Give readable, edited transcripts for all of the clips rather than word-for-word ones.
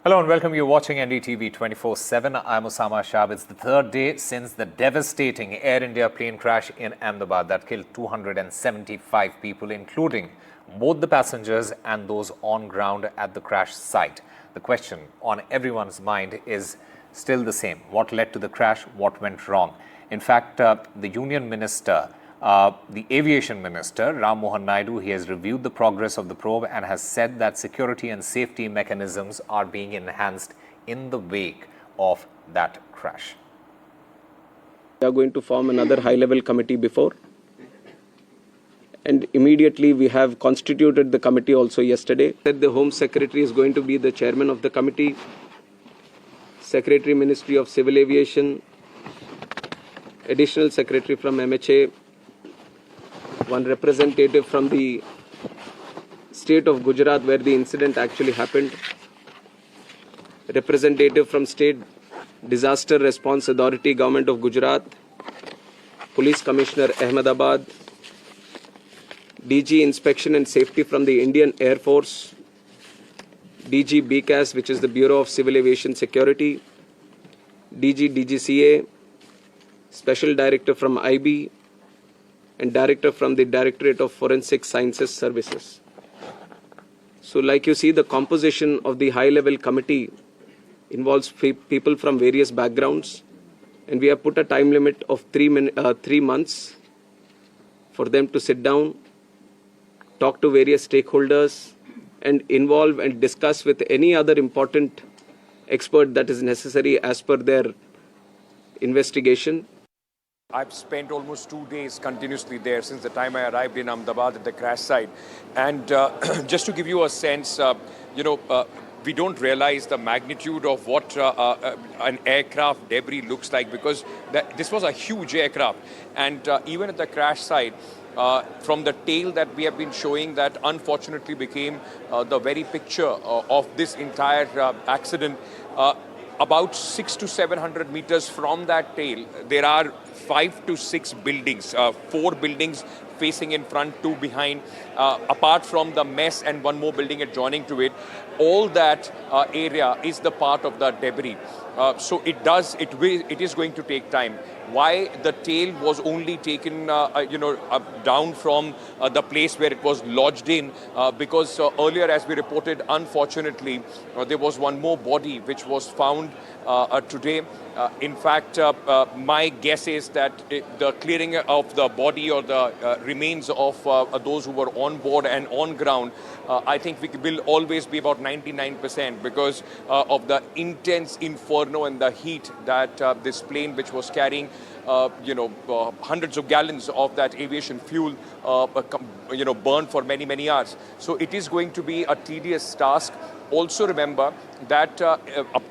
Hello and welcome. You're watching NDTV 24/7. I'm Osama Shab. It's the third day since the devastating Air India plane crash in Ahmedabad that killed 275 people, including both the passengers and those on ground at the crash site. The question on everyone's mind is still the same. What led to the crash? What went wrong? In fact, the Union Minister, the Aviation Minister, Ram Mohan Naidu, he has reviewed the progress of the probe and has said that security and safety mechanisms are being enhanced in the wake of that crash. We are going to form another high-level committee before. And immediately we have constituted the committee also yesterday. The Home Secretary is going to be the chairman of the committee. Secretary Ministry of Civil Aviation, Additional Secretary from MHA, one representative from the state of Gujarat where the incident actually happened, representative from State Disaster Response Authority, Government of Gujarat, Police Commissioner Ahmedabad, DG Inspection and Safety from the Indian Air Force, DG BCAS, which is the Bureau of Civil Aviation Security, DG DGCA, Special Director from IB, and Director from the Directorate of Forensic Sciences Services. So like you see, the composition of the high-level committee involves people from various backgrounds, and we have put a time limit of 3 months for them to sit down, talk to various stakeholders, and involve and discuss with any other important expert that is necessary as per their investigation. I've spent almost 2 days continuously there since the time I arrived in Ahmedabad at the crash site. And just to give you a sense, we don't realize the magnitude of what an aircraft debris looks like, because this was a huge aircraft. And even at the crash site, from the tail that we have been showing, that unfortunately became the very picture of this entire accident. About 600 to 700 meters from that tail, there are 5 to 6 buildings, 4 buildings facing in front, 2 behind, apart from the mess and 1 more building adjoining to it. All that area is the part of the debris. So it is going to take time. Why the tail was only taken, down from the place where it was lodged in, because earlier, as we reported, unfortunately, there was 1 more body which was found today. In fact, my guess is that the clearing of the body or the remains of those who were on board and on ground, I think we will always be about 99%, because of the intense inferno and the heat that this plane, which was carrying hundreds of gallons of that aviation fuel, burned for many, many hours. So it is going to be a tedious task. Also remember that,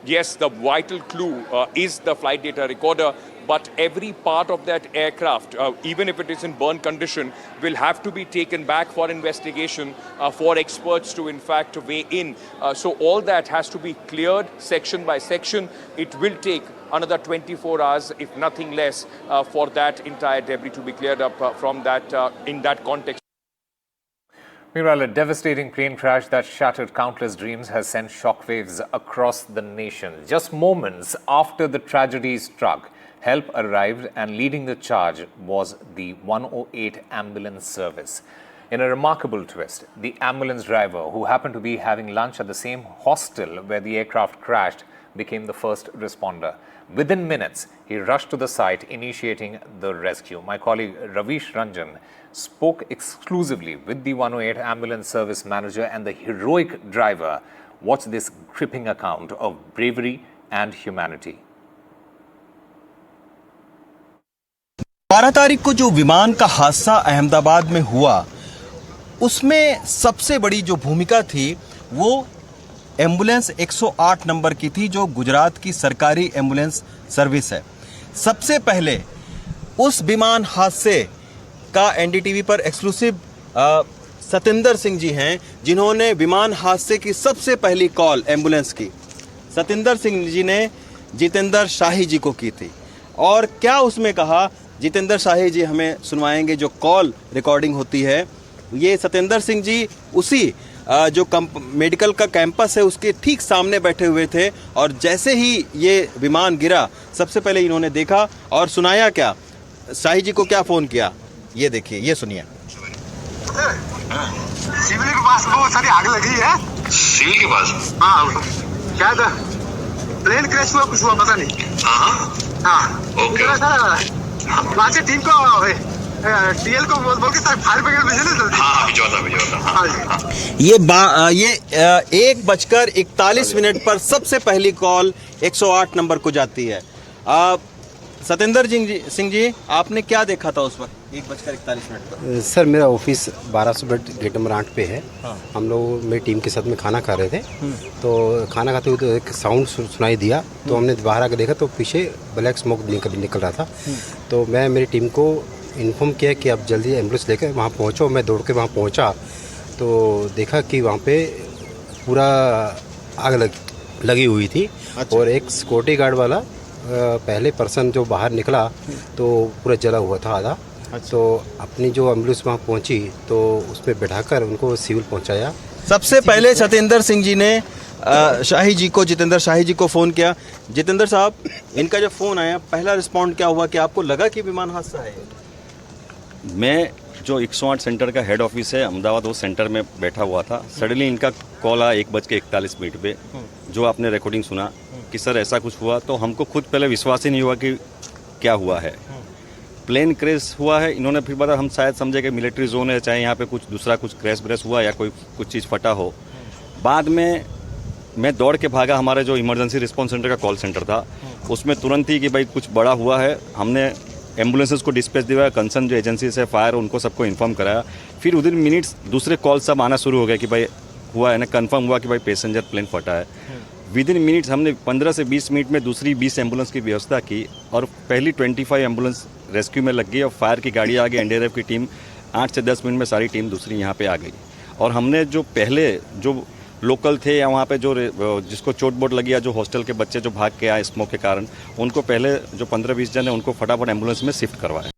yes, the vital clue is the flight data recorder, but every part of that aircraft, even if it is in burn condition, will have to be taken back for investigation for experts to, in fact, weigh in. So all that has to be cleared section by section. It will take another 24 hours, if nothing less, for that entire debris to be cleared up from that, in that context. Meanwhile, a devastating plane crash that shattered countless dreams has sent shockwaves across the nation. Just moments after the tragedy struck, help arrived, and leading the charge was the 108 ambulance service. In a remarkable twist, the ambulance driver, who happened to be having lunch at the same hostel where the aircraft crashed, became the first responder. Within minutes, he rushed to the site, initiating the rescue. My colleague Ravish Ranjan spoke exclusively with the 108 ambulance service manager and the heroic driver. Watch this gripping account of bravery and humanity. 12 तारीख को जो विमान का हादसा अहमदाबाद में हुआ, उसमें सबसे बड़ी जो भूमिका थी वो एम्बुलेंस 108 नंबर की थी, जो गुजरात की सरकारी एम्बुलेंस सर्विस है। सबसे पहले उस विमान हादसे का एनडीटीवी पर एक्सक्लूसिव सतेंद्र सिंह जी हैं, जिन्होंने विमान हादसे की सबसे पहली कॉल एम्बुलेंस की सतेंद्र सिंह जी ने जितेंद्र शाही जी को की थी। और क्या उसमें कहा, जितेंद्र शाही जी हमें सुनवाएंगे। जो कॉल रिकॉर्डिंग होती है, ये सतेंद्र सिंह जी उसी जो मेडिकल का कैंपस है उसके ठीक सामने बैठे हुए थे। और जैसे ही ये विमान गिरा सबसे पहले इन्होंने देखा और सुनाया क्या, शाही जी को क्या फ़ोन किया, ये देखिए, ये सुनिए। सिविल के पास बहुत सारी आग लगी है। सिविल के पास? हाँ, क्या था, प्लेन क्रैश हुआ, कुछ हुआ पता नहीं। हाँ ओके। वहाँ से टीम को टीएल को बोल के फायर ब्रिगेड भेजे ना जल्दी। हाँ भिजवाता। ये 1:41 पर सबसे पहली कॉल 108 नंबर को जाती है। सतेंद्र सिंह जी, आपने क्या देखा था उस वक्त 1:41 पर? सर मेरा ऑफिस 1200 बेड गेट नंबर 8 पे है। हम लोग मेरी टीम के साथ में खाना खा रहे थे, तो खाना खाते हुए तो एक साउंड सुनाई दिया, तो हमने बाहर आकर देखा तो पीछे ब्लैक स्मोक निकल रहा था। तो मैं मेरी टीम को इन्फॉर्म किया कि आप जल्दी एम्बुलेंस लेकर वहाँ पहुँचो। मैं दौड़ के वहाँ पहुँचा तो देखा कि वहाँ पे पूरा आग लगी हुई थी। अच्छा। और एक सिक्योरिटी गार्ड वाला पहले पर्सन जो बाहर निकला तो पूरा जला हुआ था आधा। अच्छा। तो अपनी जो एम्बुलेंस वहाँ पहुँची तो उसमें बैठाकर उनको सिविल पहुँचाया। सबसे पहले सतेंद्र सिंह जी ने शाही जी को, जितेंद्र शाही जी को फ़ोन किया। जितेंद्र साहब, इनका जब फ़ोन आया पहला रिस्पॉन्ड क्या हुआ कि आपको लगा कि विमान हादसा है? मैं जो 108 सेंटर का हेड ऑफिस है अहमदाबाद, वो सेंटर में बैठा हुआ था। सडनली इनका कॉल आया 1:41 पे, जो आपने रिकॉर्डिंग सुना कि सर ऐसा कुछ हुआ। तो हमको खुद पहले विश्वास ही नहीं हुआ कि क्या हुआ है। प्लेन क्रैश हुआ है, इन्होंने फिर बताया, हम शायद समझे कि मिलिट्री जोन है, चाहे यहाँ पे कुछ दूसरा कुछ क्रैश ब्रेश हुआ या कोई कुछ चीज़ फटा हो। बाद में मैं दौड़ के भागा, हमारे जो इमरजेंसी रिस्पॉन्स सेंटर का कॉल सेंटर था उसमें तुरंत ही कि भाई कुछ बड़ा हुआ है। हमने एम्बुलेंसेस को डिस्पैच दिया, कंसर्न जो एजेंसीज है फायर, उनको सबको इन्फॉर्म कराया। फिर उधर मिनट्स दूसरे कॉल सब आना शुरू हो गया कि भाई हुआ है ना, कंफर्म हुआ कि भाई पैसेंजर प्लेन फटा है। विद इन मिनट्स हमने 15 से 20 मिनट में दूसरी 20 एम्बुलेंस की व्यवस्था की और पहली 25 एम्बुलेंस रेस्क्यू में लग गई और फायर की गाड़ी आ गई। एनडीटीवी की टीम 8 से 10 मिनट में सारी टीम दूसरी यहाँ पे आ गई। और हमने जो पहले जो लोकल थे या वहाँ पे जो जिसको चोट बोट लगी या जो हॉस्टल के बच्चे जो भाग के आए स्मोक के कारण, उनको पहले जो 15-20 जन है उनको फटाफट एम्बुलेंस में शिफ्ट करवाया।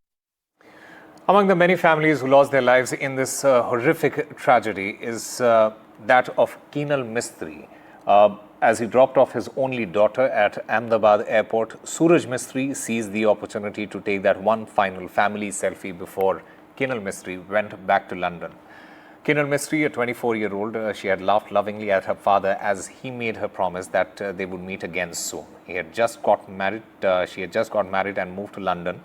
Among the many families who lost their lives in this horrific tragedy is that of Kenel Mistry. As he dropped off his only daughter at Ahmedabad airport, Suraj Mistry seized the opportunity to take that one final family selfie before Kenel Mistry went back to London. Kenel Mistry, a 24-year-old, she had laughed lovingly at her father as he made her promise that they would meet again soon. He had just got married. She had just got married and moved to London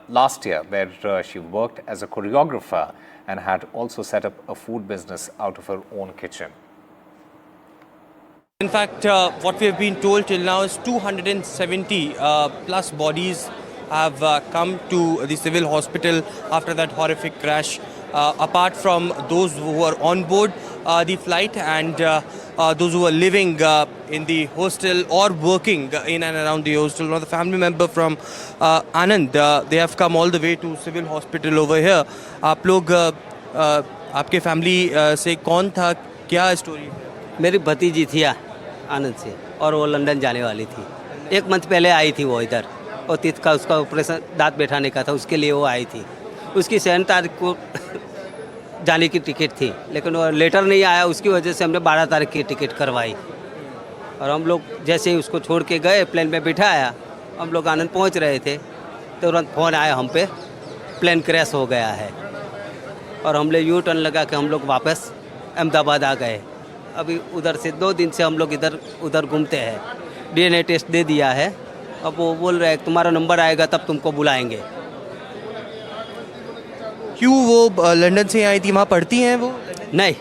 last year, where she worked as a choreographer and had also set up a food business out of her own kitchen. In fact, what we have been told till now is 270 plus bodies have come to the civil hospital after that horrific crash. Apart from those who were on board the flight and those who were living in the hostel or working in and around the hostel. Now, the family member from Anand, they have come all the way to civil hospital over here. आप लोग आपके family से कौन था, क्या story? मेरी भतीजी थी आनंद से, और वो लंदन जाने वाली थी। 1 मंथ पहले आई थी वो इधर, और तीत का उसका ऑपरेशन दांत बैठाने का था, उसके लिए वो आई थी। उसकी 7 तारीख को जाने की टिकट थी, लेकिन वो लेटर नहीं आया, उसकी वजह से हमने 12 तारीख की टिकट करवाई। और हम लोग जैसे ही उसको छोड़ के गए, प्लेन में बिठाया, हम लोग आनंद पहुंच रहे थे, तुरंत फ़ोन आया हम पे, प्लेन क्रैश हो गया है। और हमने यू टर्न लगा के हम लोग वापस अहमदाबाद आ गए। अभी उधर से 2 दिन से हम लोग इधर उधर घूमते हैं। DNA टेस्ट दे दिया है, अब वो बोल रहे हैं तुम्हारा नंबर आएगा तब तुमको बुलाएंगे। क्यों वो लंदन से आई थी, वहाँ पढ़ती हैं वो? नहीं,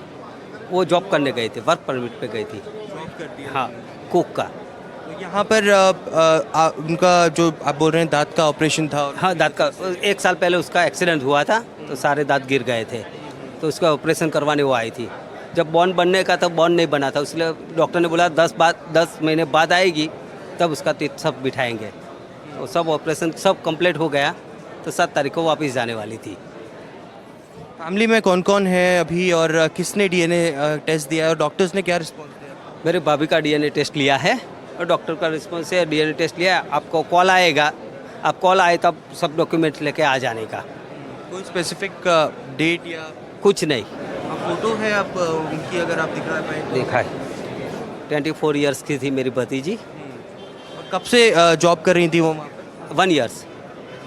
वो जॉब करने गई थी, वर्क परमिट पे गई थी। जॉब करती है? हाँ, कुक का। तो यहाँ पर उनका जो आप बोल रहे हैं दांत का ऑपरेशन था? हाँ, दांत का 1 साल पहले उसका एक्सीडेंट हुआ था, तो सारे दांत गिर गए थे, तो उसका ऑपरेशन करवाने वो आई थी। जब बॉन्ड बनने का था, बॉन्ड नहीं बना था, इसलिए डॉक्टर ने बोला 10 महीने बाद आएगी तब उसका टीथ सब बिठाएंगे। तो सब ऑपरेशन सब कंप्लीट हो गया, तो 7 तारीख को वापस जाने वाली थी। फैमिली में कौन कौन है अभी, और किसने DNA टेस्ट दिया है, और डॉक्टर्स ने क्या रिस्पॉन्स दिया? मेरे भाभी का DNA टेस्ट लिया है, और डॉक्टर का रिस्पॉन्स है DNA टेस्ट लिया है, आपको कॉल आएगा, आप कॉल आए तब सब डॉक्यूमेंट लेके आ जाने का। कोई स्पेसिफिक डेट या कुछ नहीं? फोटो है आप उनकी, अगर आप दिखा पाए तो? देखा है, 24 इयर्स की थी मेरी भतीजी। और कब से जॉब कर रही थी वो वहाँ पर? 1 years.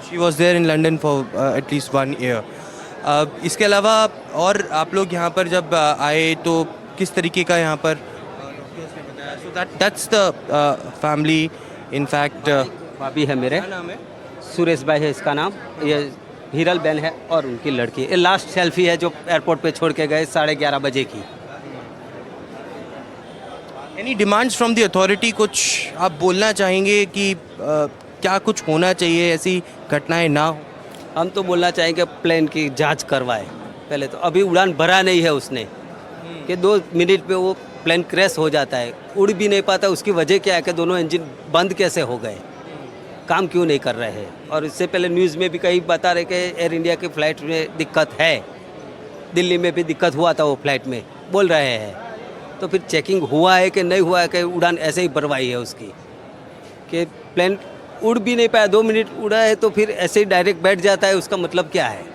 She was there in London for at least 1 year. इसके अलावा और आप लोग यहाँ पर जब आए तो किस तरीके का यहाँ पर डॉक्टर्स ने बताया? So that's the family in fact. भाभी है मेरे, क्या नाम है? सुरेश भाई है इसका नाम, ये हीरल बहन है और उनकी लड़की। ये लास्ट सेल्फी है जो एयरपोर्ट पे छोड़ के गए 11:30 बजे की। Any demands from the authority? कुछ आप बोलना चाहेंगे कि क्या कुछ होना चाहिए, ऐसी घटनाएं ना हो? हम तो बोलना चाहेंगे प्लेन की जांच करवाए पहले तो। अभी उड़ान भरा नहीं है उसने कि 2 मिनट पे वो प्लेन क्रैश हो जाता है, उड़ भी नहीं पाता। उसकी वजह क्या है कि दोनों इंजन बंद कैसे हो गए, काम क्यों नहीं कर रहे हैं। और इससे पहले न्यूज़ में भी कहीं बता रहे कि एयर इंडिया की फ़्लाइट में दिक्कत है, दिल्ली में भी दिक्कत हुआ था वो फ्लाइट में, बोल रहे हैं। तो फिर चेकिंग हुआ है कि नहीं हुआ है कि उड़ान ऐसे ही भरवाई है उसकी, कि प्लेन उड़ भी नहीं पाया, 2 मिनट उड़ा है तो फिर ऐसे ही डायरेक्ट बैठ जाता है, उसका मतलब क्या है?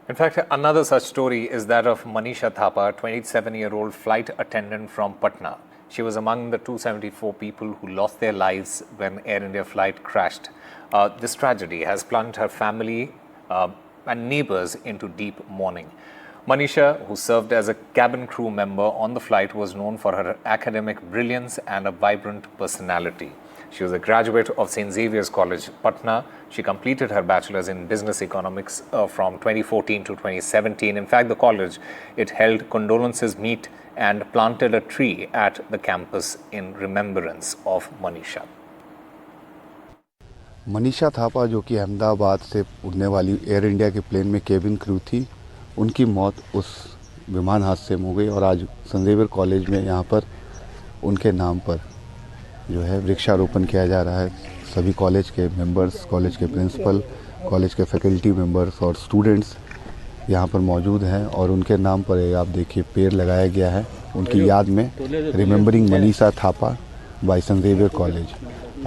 In fact, another such story is that of Manisha Tapa, a 27-year-old flight attendant from Patna. She was among the 274 people who lost their lives when Air India flight crashed. This tragedy has plunged her family and neighbors into deep mourning. Manisha, who served as a cabin crew member on the flight, was known for her academic brilliance and a vibrant personality. She was a graduate of St. Xavier's College, Patna. She completed her bachelor's in business economics from 2014 to 2017. In fact, the college, it held condolences meet and planted a tree at the campus in remembrance of Manisha. Manisha Thapa जो कि अहमदाबाद से उड़ने वाली air India के plane में cabin crew थी, उनकी मौत उस विमान हादसे में हो गई। और आज सेंट ज़ेवियर कॉलेज में यहाँ पर उनके नाम पर जो है वृक्षारोपण किया जा रहा है। सभी कॉलेज के मेंबर्स, कॉलेज के प्रिंसिपल, कॉलेज के फैकल्टी मेंबर्स और स्टूडेंट्स यहाँ पर मौजूद हैं और उनके नाम पर आप देखिए पेड़ लगाया गया है उनकी याद में, remembering Manisha Thapa by saint Xavier college.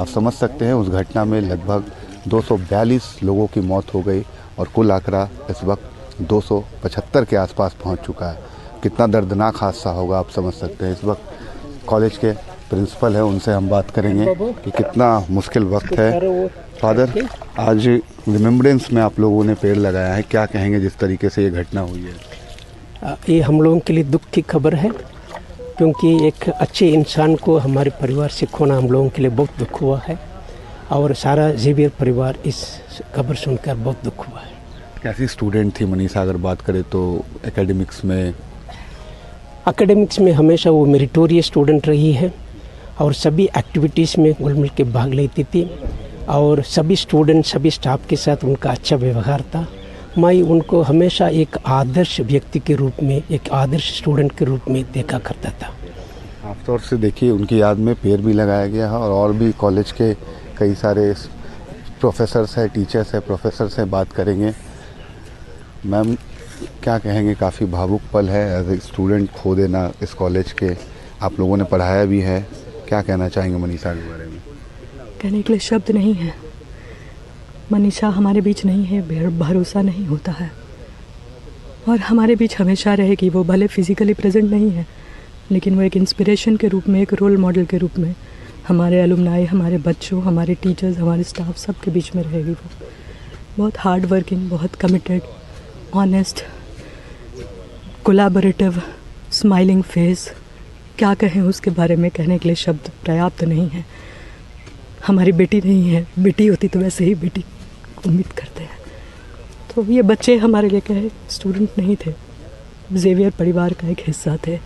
आप समझ सकते हैं उस घटना में लगभग 242 लोगों की मौत हो गई और कुल आंकड़ा इस वक्त 275 के आसपास पहुंच चुका है। कितना दर्दनाक हादसा होगा आप समझ सकते हैं। इस वक्त कॉलेज के प्रिंसिपल है, उनसे हम बात करेंगे कि कितना मुश्किल वक्त है। फादर, आज रिमेम्बरेंस में आप लोगों ने पेड़ लगाया है, क्या कहेंगे जिस तरीके से ये घटना हुई है? ये हम लोगों के लिए दुख की खबर है, क्योंकि एक अच्छे इंसान को हमारे परिवार से खोना हम लोगों के लिए बहुत दुख हुआ है और सारा ज़ेवियर परिवार इस खबर सुनकर बहुत दुख हुआ है। कैसी स्टूडेंट थी मनीषा, अगर बात करें तो एकेडमिक्स में हमेशा वो मेरिटोरियस स्टूडेंट रही है और सभी एक्टिविटीज़ में घुल मिल के भाग लेती थी और सभी स्टूडेंट, सभी स्टाफ के साथ उनका अच्छा व्यवहार था। मैं उनको हमेशा एक आदर्श व्यक्ति के रूप में, एक आदर्श स्टूडेंट के रूप में देखा करता था। आमतौर से देखिए उनकी याद में पेड़ भी लगाया गया है और भी कॉलेज के कई सारे प्रोफेसर्स हैं, टीचर्स हैं, प्रोफेसर हैं, बात करेंगे। मैम, क्या कहेंगे, काफ़ी भावुक पल है एज ए स्टूडेंट खो देना इस कॉलेज के, आप लोगों ने पढ़ाया भी है, क्या कहना चाहेंगे मनीषा के बारे में? कहने के लिए शब्द नहीं है। मनीषा हमारे बीच नहीं है, भरोसा नहीं होता है और हमारे बीच हमेशा रहेगी। वो भले फिजिकली प्रेजेंट नहीं है, लेकिन वो एक इंस्पिरेशन के रूप में, एक रोल मॉडल के रूप में हमारे एलुमनाई, हमारे बच्चों, हमारे टीचर्स, हमारे स्टाफ सब के बीच में रहेगी। वो बहुत हार्ड वर्किंग, बहुत committed, honest, collaborative, smiling face, क्या कहें उसके बारे में, कहने के लिए शब्द पर्याप्त नहीं है। हमारी बेटी नहीं है, बेटी होती तो वैसे ही बेटी उम्मीद करते हैं। तो ये बच्चे हमारे लिए कहे स्टूडेंट नहीं थे, ज़ेवियर परिवार का एक हिस्सा थे।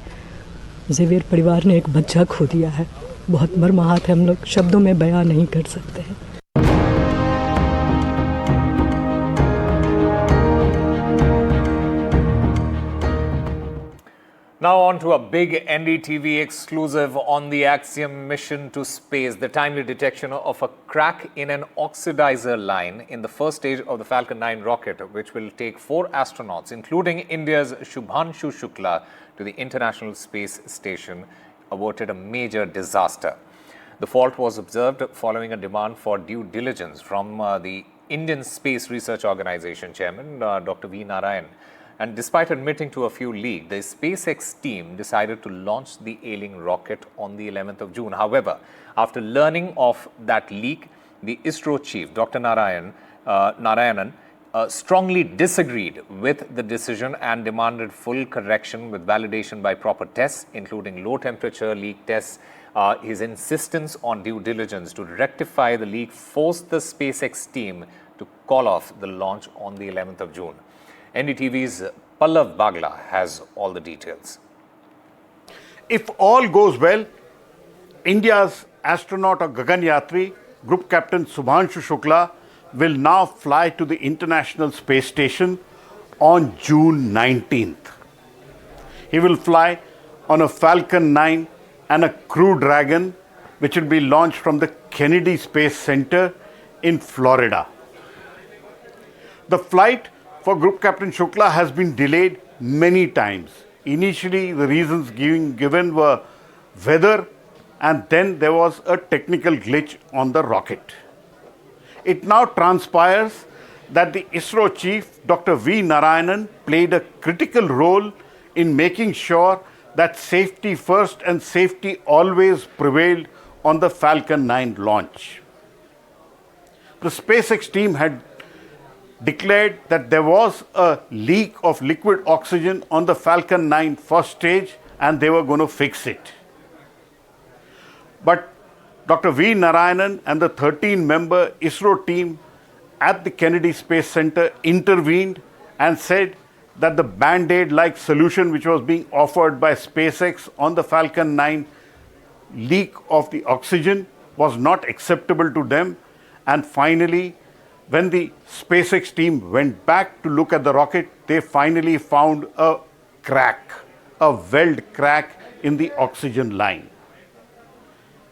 ज़ेवियर परिवार ने एक बच्चा खो दिया है, बहुत मर्माहत है, हम लोग शब्दों में बयां नहीं कर सकते हैं। Now on to a big NDTV exclusive on the Axiom mission to space. The timely detection of a crack in an oxidizer line in the first stage of the Falcon 9 rocket, which will take 4 astronauts, including India's Shubhanshu Shukla, to the International Space Station, averted a major disaster. The fault was observed following a demand for due diligence from the Indian Space Research Organization chairman, Dr. V. Narayan. And despite admitting to a few leaks, the SpaceX team decided to launch the ailing rocket on the 11th of June. However, after learning of that leak, the ISRO chief, Dr. Narayanan, strongly disagreed with the decision and demanded full correction with validation by proper tests, including low temperature leak tests. His insistence on due diligence to rectify the leak forced the SpaceX team to call off the launch on the 11th of June. NDTV's Pallav Bagla has all the details. If all goes well, India's astronaut or Gaganyatri, Group Captain Subhanshu Shukla, will now fly to the International Space Station on June 19th. He will fly on a Falcon 9 and a Crew Dragon, which will be launched from the Kennedy Space Center in Florida. The flight for Group Captain Shukla has been delayed many times. Initially, the reasons given were weather, and then there was a technical glitch on the rocket. It now transpires that the ISRO chief, Dr. V. Narayanan, played a critical role in making sure that safety first and safety always prevailed on the Falcon 9 launch. The SpaceX team had declared that there was a leak of liquid oxygen on the Falcon 9 first stage and they were going to fix it. But Dr. V. Narayanan and the 13-member ISRO team at the Kennedy Space Center intervened and said that the Band-Aid-like solution which was being offered by SpaceX on the Falcon 9 leak of the oxygen was not acceptable to them. And finally, when the SpaceX team went back to look at the rocket, they finally found a crack, a weld crack in the oxygen line.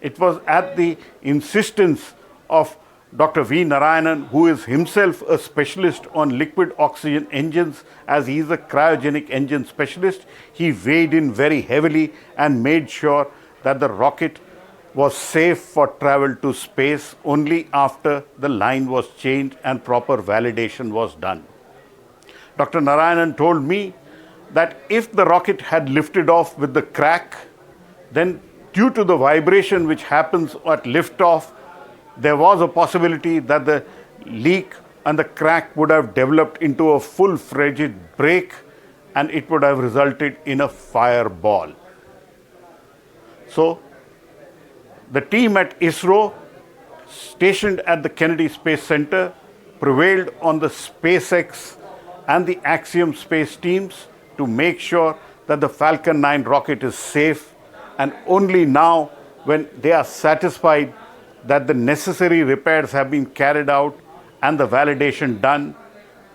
It was at the insistence of Dr. V. Narayanan, who is himself a specialist on liquid oxygen engines, as he is a cryogenic engine specialist. He weighed in very heavily and made sure that the rocket was safe for travel to space only after the line was changed and proper validation was done. Dr. Narayanan told me that if the rocket had lifted off with the crack, then due to the vibration which happens at liftoff, there was a possibility that the leak and the crack would have developed into a full-fledged break and it would have resulted in a fireball. So, the team at ISRO, stationed at the Kennedy Space Center, prevailed on the SpaceX and the Axiom Space teams to make sure that the Falcon 9 rocket is safe, and only now, when they are satisfied that the necessary repairs have been carried out and the validation done,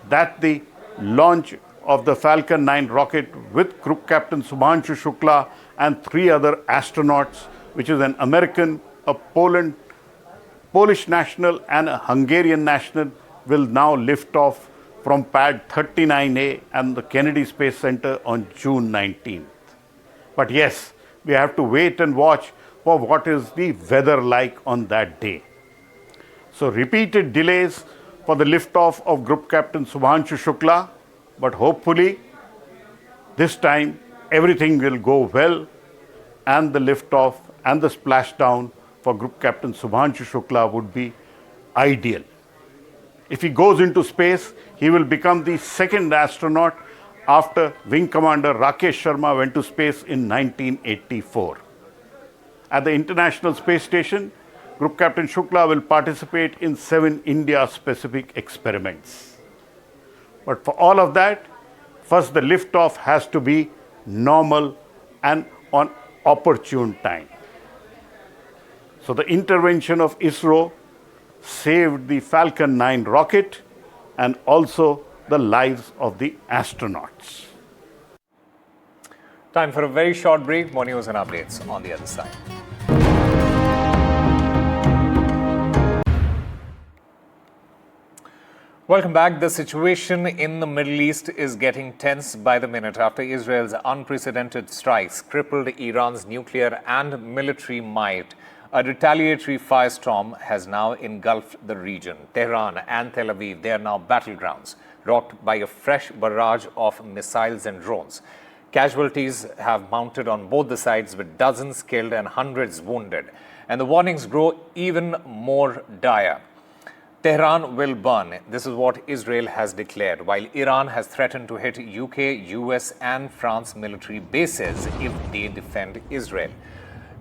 that the launch of the Falcon 9 rocket with Group Captain Subhanshu Shukla and 3 other astronauts, which is an American, a Polish national and a Hungarian national, will now lift off from pad 39A and the Kennedy Space Center on June 19th. But yes, we have to wait and watch for what is the weather like on that day. So repeated delays for the liftoff of Group Captain Subhanshu Shukla, but hopefully this time everything will go well and the liftoff and the splashdown for Group Captain Subhanshu Shukla would be ideal. If he goes into space, he will become the second astronaut after Wing Commander Rakesh Sharma went to space in 1984. At the International Space Station, Group Captain Shukla will participate in 7 India-specific experiments. But for all of that, first the liftoff has to be normal and on opportune time. So the intervention of ISRO saved the Falcon 9 rocket and also the lives of the astronauts. Time for a very short break. More news and updates on the other side. Welcome back. The situation in the Middle East is getting tense by the minute after Israel's unprecedented strikes crippled Iran's nuclear and military might. A retaliatory firestorm has now engulfed the region. Tehran and Tel Aviv, they are now battlegrounds. rocked by a fresh barrage of missiles and drones. Casualties have mounted on both the sides, with dozens killed and hundreds wounded. And the warnings grow even more dire. Tehran will burn. This is what Israel has declared, while Iran has threatened to hit UK, US and France military bases if they defend Israel.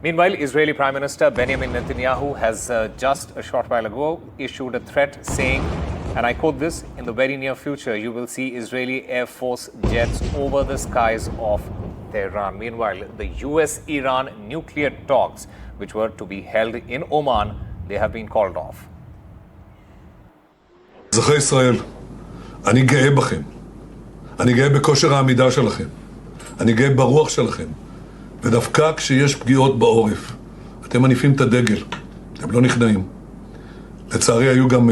Meanwhile, Israeli Prime Minister Benjamin Netanyahu has just a short while ago issued a threat saying, and I quote this, "In the very near future, you will see Israeli Air Force jets over the skies of Tehran." Meanwhile, the US-Iran nuclear talks, which were to be held in Oman, they have been called off. אזרחי ישראל, אני גאה בכם. אני גאה בכושר העמידה שלכם. אני גאה ברוח שלכם. ודווקא כשיש פגיעות בעורף, אתם מניפים את הדגל. אתם לא נכנעים. לצערי היו גם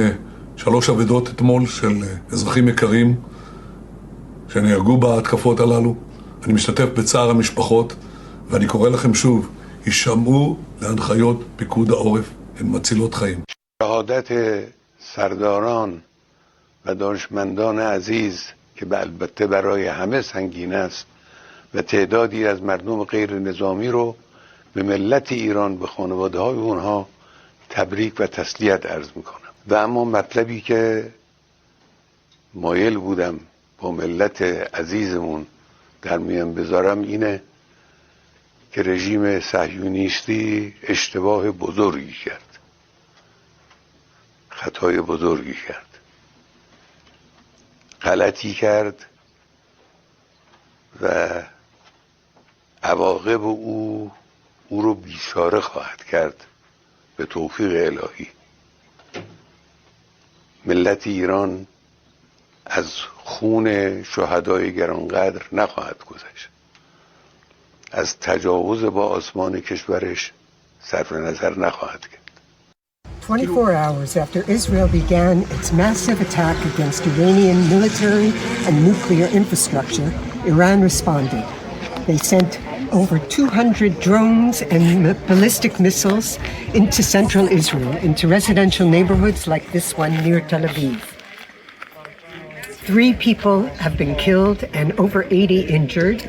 3 אבדות אתמול של אזרחים יקרים שנהרגו בהתקפות הללו. אני משתתף בצער המשפחות, ואני קורא לכם שוב, הישמעו להנחיות פיקוד העורף, הן מצילות חיים. شهادت سرداران و دانشمندان عزیز که البته برای همه سنگین است و تعدادی از مردم غیر نظامی رو به ملت ایران به خانواده های اونها تبریک و تسلیت عرض میکنم. و اما مطلبی که مایل بودم با ملت عزیزمون در میان بذارم اینه که رژیم صهیونیستی اشتباه بزرگی کرد، خطای بزرگی کرد، غلطی کرد و عواقب او رو بیچاره خواهد کرد به توفیق الهی. ملت ایران از خون شهدای گرانقدر نخواهد گذشت، از تجاوز با آسمان کشورش صرف نظر نخواهد کرد. 24 hours after Israel began its massive attack against Iranian military and nuclear infrastructure, Iran responded. They sent over 200 drones and ballistic missiles into central Israel, into residential neighborhoods like this one near Tel Aviv. 3 people have been killed and over 80 injured,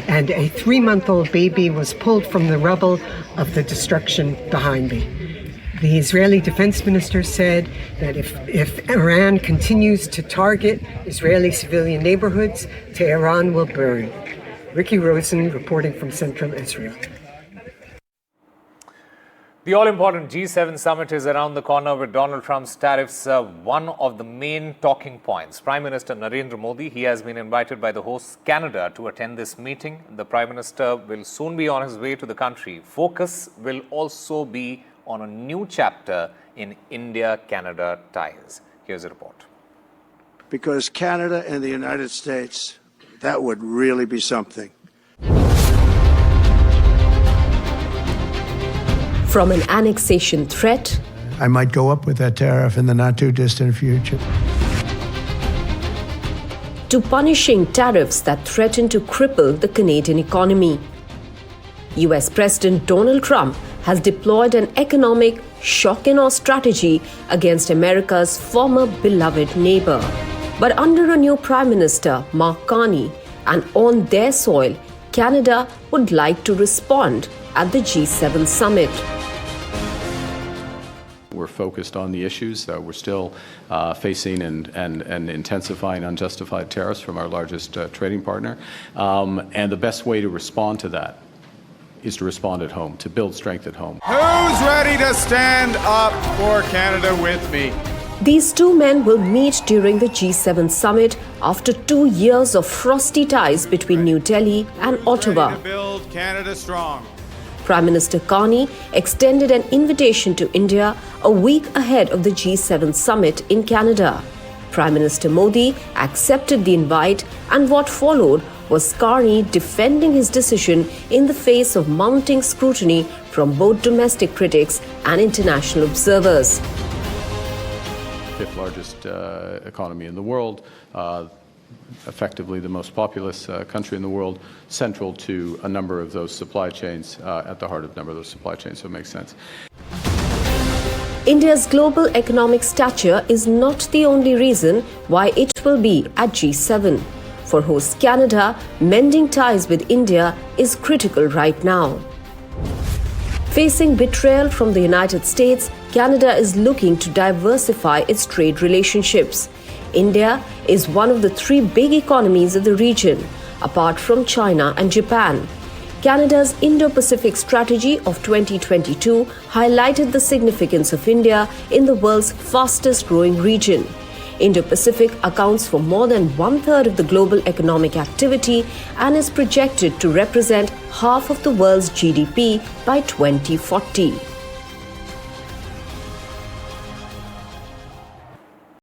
and a 3-month-old baby was pulled from the rubble of the destruction behind me. The Israeli defense minister said that if Iran continues to target Israeli civilian neighborhoods, Tehran will burn. Ricky Rosen reporting from Central Israel. The all-important G7 summit is around the corner, with Donald Trump's tariffs one of the main talking points. Prime Minister Narendra Modi, he has been invited by the host Canada to attend this meeting. The Prime Minister will soon be on his way to the country. Focus will also be on a new chapter in India-Canada ties. Here's a report. Because Canada and the United States, that would really be something. From an annexation threat, I might go up with that tariff in the not-too-distant future, to punishing tariffs that threaten to cripple the Canadian economy. US President Donald Trump has deployed an economic shock and awe strategy against America's former beloved neighbor. But under a new Prime Minister, Mark Carney, and on their soil, Canada would like to respond at the G7 summit. We're focused on the issues. We're still facing and intensifying unjustified tariffs from our largest trading partner. And the best way to respond to that is to respond at home, to build strength at home. Who's ready to stand up for Canada with me? These two men will meet during the G7 summit after 2 years of frosty ties between New Delhi and Ottawa. Ready to build Canada strong. Prime Minister Carney extended an invitation to India a week ahead of the G7 summit in Canada. Prime Minister Modi accepted the invite, and what followed was Carney defending his decision in the face of mounting scrutiny from both domestic critics and international observers. 5th largest economy in the world, effectively the most populous country in the world, central to a number of those supply chains, at the heart of a number of those supply chains, so it makes sense. India's global economic stature is not the only reason why it will be at G7. For host Canada, mending ties with India is critical right now. Facing betrayal from the United States, Canada is looking to diversify its trade relationships. India is one of the three big economies of the region, apart from China and Japan. Canada's Indo-Pacific strategy of 2022 highlighted the significance of India in the world's fastest-growing region. Indo-Pacific accounts for more than one-third of the global economic activity and is projected to represent half of the world's GDP by 2040.